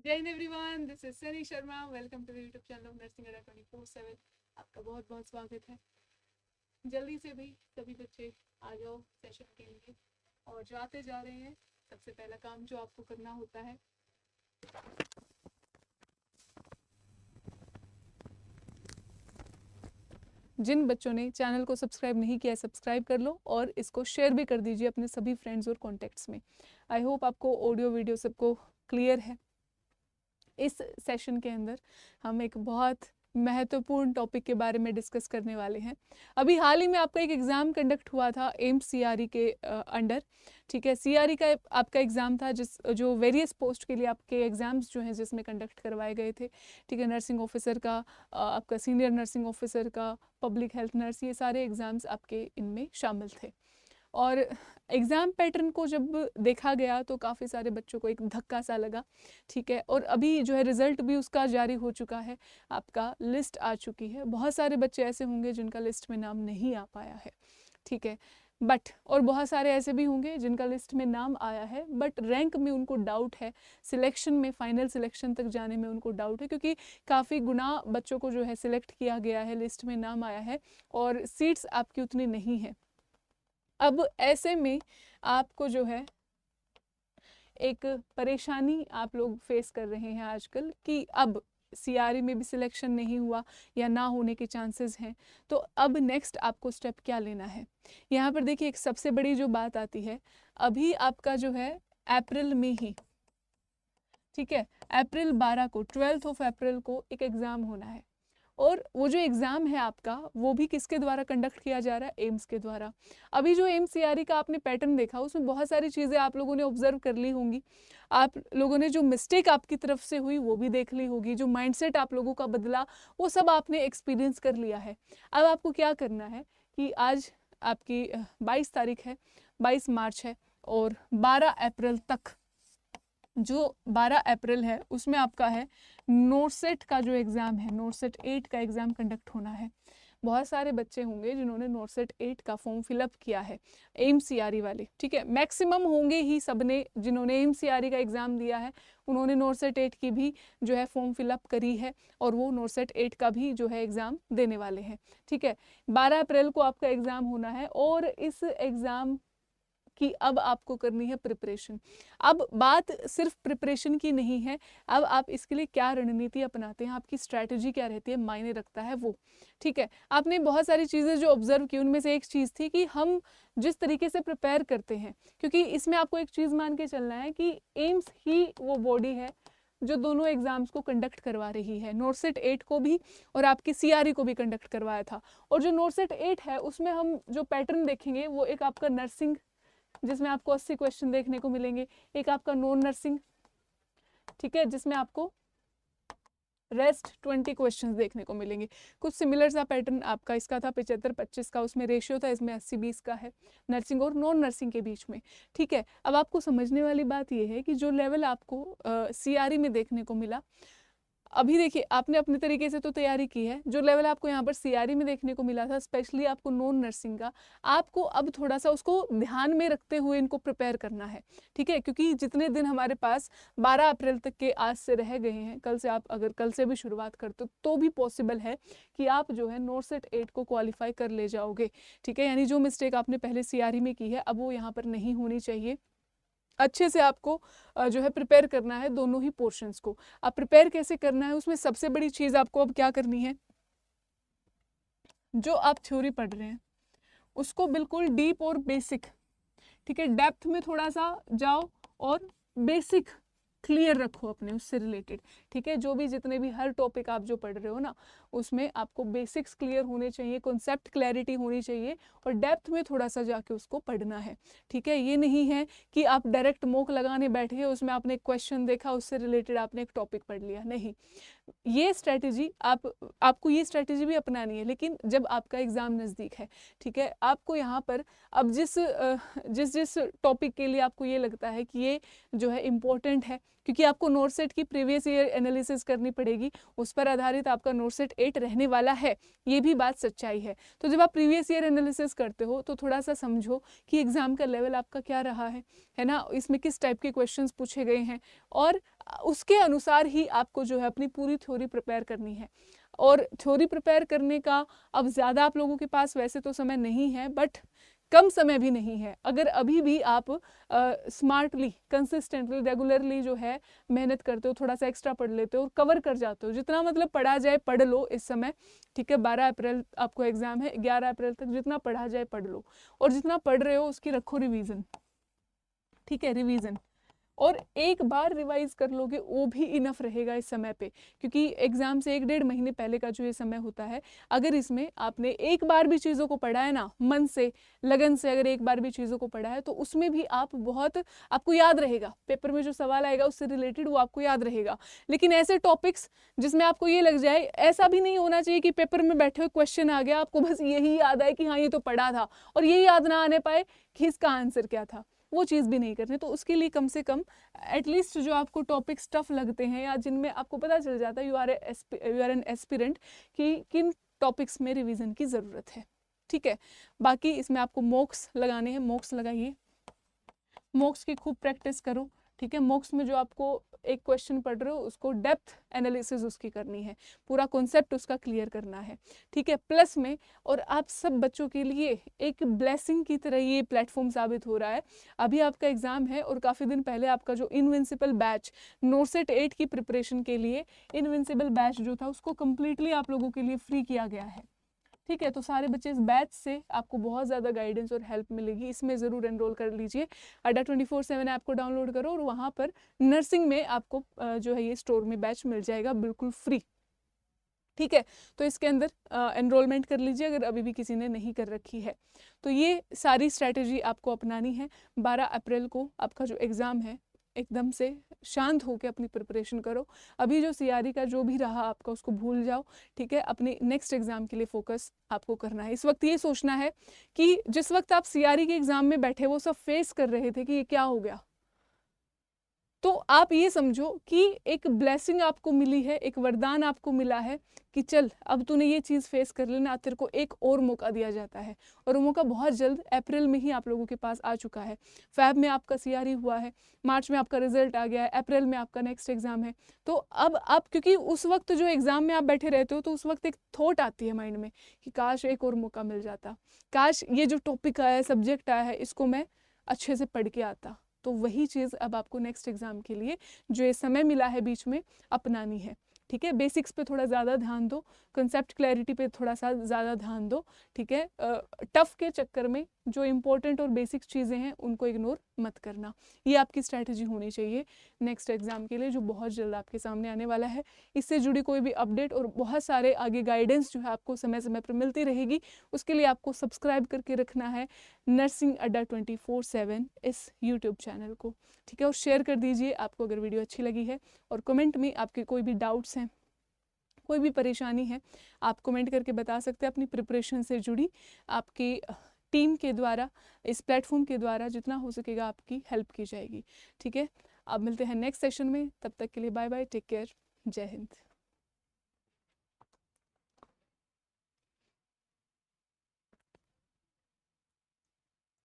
जय हिंद everyone, this is Sunny Sharma. Welcome to the YouTube channel of nursing Adda 24/7। आपका बहुत बहुत स्वागत है। जल्दी से भी सभी बच्चे आ जाओ सेशन के लिए। और जो आते जा रहे हैं, सबसे पहला काम जो आपको करना होता है, जिन बच्चों ने चैनल को सब्सक्राइब नहीं किया है सब्सक्राइब कर लो और इसको शेयर भी कर दीजिए अपने सभी फ्रेंड्स और कॉन्टेक्ट्स में। आई होप आपको ऑडियो वीडियो सबको क्लियर है। इस सेशन के अंदर हम एक बहुत महत्वपूर्ण टॉपिक के बारे में डिस्कस करने वाले हैं। अभी हाल ही में आपका एक एग्ज़ाम कंडक्ट हुआ था एम्स सीआरई के अंडर। ठीक है, सीआरई का आपका एग्ज़ाम था जो वेरियस पोस्ट के लिए आपके एग्ज़ाम्स जो हैं जिसमें कंडक्ट करवाए गए थे। ठीक है, नर्सिंग ऑफिसर का, आपका सीनियर नर्सिंग ऑफिसर का, पब्लिक हेल्थ नर्स, ये सारे एग्ज़ाम्स आपके इनमें शामिल थे। और एग्ज़ाम पैटर्न को जब देखा गया तो काफ़ी सारे बच्चों को एक धक्का सा लगा। ठीक है, और अभी जो है रिज़ल्ट भी उसका जारी हो चुका है, आपका लिस्ट आ चुकी है। बहुत सारे बच्चे ऐसे होंगे जिनका लिस्ट में नाम नहीं आ पाया है। ठीक है, बट और बहुत सारे ऐसे भी होंगे जिनका लिस्ट में नाम आया है बट रैंक में उनको डाउट है, सिलेक्शन में, फाइनल सिलेक्शन तक जाने में उनको डाउट है, क्योंकि काफ़ी गुना बच्चों को जो है सिलेक्ट किया गया है, लिस्ट में नाम आया है और सीट्स आपकी उतनी नहीं है। अब ऐसे में आपको जो है एक परेशानी आप लोग फेस कर रहे हैं आजकल कि अब सीआरई में भी सिलेक्शन नहीं हुआ या ना होने के चांसेस हैं, तो अब नेक्स्ट आपको स्टेप क्या लेना है। यहाँ पर देखिए, एक सबसे बड़ी जो बात आती है, अभी आपका जो है अप्रैल में ही, ठीक है, अप्रैल 12 को, 12 अप्रैल को एक एग्ज़ाम होना है। और वो जो एग्ज़ाम है आपका, वो भी किसके द्वारा कंडक्ट किया जा रहा है? एम्स के द्वारा। अभी जो एम्स सीआरई का आपने पैटर्न देखा, उसमें बहुत सारी चीज़ें आप लोगों ने ऑब्जर्व कर ली होंगी। आप लोगों ने जो मिस्टेक आपकी तरफ से हुई वो भी देख ली होगी, जो माइंडसेट आप लोगों का बदला वो सब आपने एक्सपीरियंस कर लिया है। अब आपको क्या करना है कि आज आपकी 22 तारीख है, 22 मार्च है, और 12 अप्रैल तक, जो 12 अप्रैल है उसमें आपका है नोटसेट का जो एग्ज़ाम है, नोटसेट 8 का एग्ज़ाम कंडक्ट होना है। बहुत सारे बच्चे होंगे जिन्होंने नोटसेट 8 का फॉर्म फिलअप किया है, एम सीआरई वाले। ठीक है, मैक्सिमम होंगे ही सबने, जिन्होंने एम सीआरई का एग्ज़ाम दिया है उन्होंने नोटसेट 8 की भी जो है फॉर्म फिलअप करी है और वो नोटसेट 8 का भी जो है एग्ज़ाम देने वाले हैं। ठीक है, 12 अप्रैल को आपका एग्ज़ाम होना है और इस एग्ज़ाम कि अब आपको करनी है प्रिपरेशन। अब बात सिर्फ प्रिपरेशन की नहीं है, अब आप इसके लिए क्या रणनीति अपनाते हैं, आपकी स्ट्रैटेजी क्या रहती है, मायने रखता है वो। ठीक है, आपने बहुत सारी चीज़ें जो ऑब्जर्व की, उनमें से एक चीज़ थी कि हम जिस तरीके से प्रिपेयर करते हैं, क्योंकि इसमें आपको एक चीज़ मान के चलना है कि एम्स ही वो बॉडी है जो दोनों एग्जाम्स को कंडक्ट करवा रही है, नोटसेट 8 को भी और आपकी सीआरई को भी कंडक्ट करवाया था। और जो नोटसेट 8 है उसमें हम जो पैटर्न देखेंगे वो एक आपका नर्सिंग, जिसमें आपको 80 क्वेश्चन देखने को मिलेंगे, एक आपका नॉन नर्सिंग, ठीक है, जिसमें आपको रेस्ट 20 क्वेश्चंस देखने को मिलेंगे। कुछ सिमिलर सा पैटर्न आपका इसका था, 75-25 का उसमें रेशियो था, इसमें 80-20 का है नर्सिंग और नॉन नर्सिंग के बीच में। ठीक है, अब आपको समझने वाली बात यह है कि जो लेवल आपको सीआरई में देखने को मिला, अभी देखिए आपने अपने तरीके से तो तैयारी की है, जो लेवल आपको यहाँ पर सीआरई में देखने को मिला था, स्पेशली आपको नॉन नर्सिंग का, आपको अब थोड़ा सा उसको ध्यान में रखते हुए इनको प्रिपेयर करना है। ठीक है, क्योंकि जितने दिन हमारे पास 12 अप्रैल तक के आज से रह गए हैं, कल से आप अगर कल से भी शुरुआत करते हो तो भी पॉसिबल है कि आप जो है नोटसेट 8 को क्वालिफाई कर ले जाओगे। ठीक है, यानी जो मिस्टेक आपने पहले सीआरई में की है अब वो यहाँ पर नहीं होनी चाहिए। अच्छे से आपको जो है प्रिपेयर करना है दोनों ही पोर्शंस को। अब प्रिपेयर कैसे करना है, उसमें सबसे बड़ी चीज़ आपको अब क्या करनी है, जो आप थ्योरी पढ़ रहे हैं उसको बिल्कुल डीप और बेसिक, ठीक है, डेप्थ में थोड़ा सा जाओ और बेसिक क्लियर रखो अपने उससे रिलेटेड। ठीक है, जो भी जितने भी हर टॉपिक आप जो पढ़ रहे हो ना, उसमें आपको बेसिक्स क्लियर होने चाहिए, कॉन्सेप्ट क्लैरिटी होनी चाहिए और डेप्थ में थोड़ा सा जाके उसको पढ़ना है। ठीक है, ये नहीं है कि आप डायरेक्ट मॉक लगाने बैठे, उसमें आपने एक क्वेश्चन देखा उससे रिलेटेड आपने एक टॉपिक पढ़ लिया, नहीं। ये स्ट्रैटेजी आपको ये स्ट्रैटेजी भी अपनानी है, लेकिन जब आपका एग्ज़ाम नज़दीक है। ठीक है, आपको यहाँ पर अब जिस टॉपिक के लिए आपको ये लगता है कि ये जो है इम्पोर्टेंट है, क्योंकि आपको नोटसेट की प्रीवियस ईयर एनालिसिस करनी पड़ेगी, उस पर आधारित आपका नोटसेट 8 रहने वाला है, ये भी बात सच्चाई है। तो जब आप प्रीवियस ईयर एनालिसिस करते हो तो थोड़ा सा समझो कि एग्ज़ाम का लेवल आपका क्या रहा है ना, इसमें किस टाइप के क्वेश्चंस पूछे गए हैं, और उसके अनुसार ही आपको जो है अपनी पूरी थ्योरी प्रिपेयर करनी है। और थ्योरी प्रिपेयर करने का अब ज़्यादा आप लोगों के पास वैसे तो समय नहीं है, बट कम समय भी नहीं है। अगर अभी भी आप स्मार्टली, कंसिस्टेंटली, रेगुलरली जो है मेहनत करते हो, थोड़ा सा एक्स्ट्रा पढ़ लेते हो और कवर कर जाते हो, जितना मतलब पढ़ा जाए पढ़ लो इस समय, ठीक है। 12 अप्रैल आपको एग्जाम है, 11 अप्रैल तक जितना पढ़ा जाए पढ़ लो, और जितना पढ़ रहे हो उसकी रखो रिवीजन, ठीक है, रिवीजन। और एक बार रिवाइज कर लोगे वो भी इनफ रहेगा इस समय पे, क्योंकि एग्जाम से 1-1.5 महीने पहले का जो ये समय होता है, अगर इसमें आपने एक बार भी चीज़ों को पढ़ा है ना, मन से, लगन से, अगर एक बार भी चीज़ों को पढ़ा है तो उसमें भी आप बहुत, आपको याद रहेगा, पेपर में जो सवाल आएगा उससे रिलेटेड वो आपको याद रहेगा। लेकिन ऐसे टॉपिक्स जिसमें आपको ये लग जाए, ऐसा भी नहीं होना चाहिए कि पेपर में बैठे हुए क्वेश्चन आ गया, आपको बस यही याद आए कि हाँ ये तो पढ़ा था, और यही याद ना आने पाए कि इसका आंसर क्या था, वो चीज़ भी नहीं करनी। तो उसके लिए कम से कम एटलीस्ट जो आपको टॉपिक्स टफ लगते हैं या जिनमें आपको पता चल जाता है यू आर एन एस्पिरेंट कि किन टॉपिक्स में रिवीजन की ज़रूरत है, ठीक है। बाकी इसमें आपको मॉक्स लगाने हैं, मॉक्स लगाइए, मॉक्स की खूब प्रैक्टिस करो, ठीक है। मॉक्स में जो आपको एक क्वेश्चन पढ़ रहे हो उसको डेप्थ एनालिसिस उसकी करनी है, पूरा कॉन्सेप्ट उसका क्लियर करना है, ठीक है। प्लस में, और आप सब बच्चों के लिए एक ब्लेसिंग की तरह ये प्लेटफॉर्म साबित हो रहा है। अभी आपका एग्जाम है और काफ़ी दिन पहले आपका जो इनविंसिबल बैच नोरसेट 8 की प्रिपरेशन के लिए इनविंसिबल बैच जो था उसको कम्प्लीटली आप लोगों के लिए फ्री किया गया है, ठीक है। तो सारे बच्चे इस बैच से आपको बहुत ज़्यादा गाइडेंस और हेल्प मिलेगी, इसमें ज़रूर एनरोल कर लीजिए। अड्डा 24/7 ऐप को डाउनलोड करो और वहाँ पर नर्सिंग में आपको जो है ये स्टोर में बैच मिल जाएगा बिल्कुल फ्री, ठीक है। तो इसके अंदर एनरोलमेंट कर लीजिए अगर अभी भी किसी ने नहीं कर रखी है। तो ये सारी स्ट्रैटेजी आपको अपनानी है। 12 अप्रैल को आपका जो एग्ज़ाम है, एकदम से शांत होकर अपनी प्रिपरेशन करो। अभी जो सीआरई का जो भी रहा आपका उसको भूल जाओ, ठीक है। अपने नेक्स्ट एग्जाम के लिए फोकस आपको करना है। इस वक्त ये सोचना है कि जिस वक्त आप सीआरई के एग्जाम में बैठे वो सब फेस कर रहे थे कि ये क्या हो गया, तो आप ये समझो कि एक ब्लेसिंग आपको मिली है, एक वरदान आपको मिला है कि चल अब तूने ये चीज़ फेस कर लेना, तेरे को एक और मौका दिया जाता है। और वो मौका बहुत जल्द अप्रैल में ही आप लोगों के पास आ चुका है। फेब में आपका सीआरई हुआ है, मार्च में आपका रिजल्ट आ गया है, अप्रैल में आपका नेक्स्ट एग्जाम है। तो अब आप, क्योंकि उस वक्त जो एग्जाम में आप बैठे रहते हो तो उस वक्त एक थॉट आती है माइंड में कि काश एक और मौका मिल जाता, काश ये जो टॉपिक आया है, सब्जेक्ट आया है, इसको मैं अच्छे से पढ़ के आता। तो वही चीज़ अब आपको नेक्स्ट एग्जाम के लिए जो ये समय मिला है बीच में अपनानी है, ठीक है। बेसिक्स पे थोड़ा ज़्यादा ध्यान दो, कंसेप्ट क्लैरिटी पे थोड़ा सा ज़्यादा ध्यान दो, ठीक है। टफ के चक्कर में जो इंपॉर्टेंट और बेसिक चीज़ें हैं उनको इग्नोर मत करना। ये आपकी स्ट्रैटेजी होनी चाहिए नेक्स्ट एग्जाम के लिए जो बहुत जल्द आपके सामने आने वाला है। इससे जुड़ी कोई भी अपडेट और बहुत सारे आगे गाइडेंस जो है आपको समय समय पर मिलती रहेगी। उसके लिए आपको सब्सक्राइब करके रखना है नर्सिंग अड्डा 24/7 इस यूट्यूब चैनल को, ठीक है। और शेयर कर दीजिए आपको अगर वीडियो अच्छी लगी है। और कमेंट में आपके कोई भी डाउट्स हैं, कोई भी परेशानी है, आप कमेंट करके बता सकते हैं। अपनी प्रिपरेशन से जुड़ी आपकी टीम के द्वारा, इस प्लेटफॉर्म के द्वारा जितना हो सकेगा आपकी हेल्प की जाएगी, ठीक है। अब मिलते हैं नेक्स्ट सेशन में, तब तक के लिए बाय बाय, टेक केयर, जय हिंद।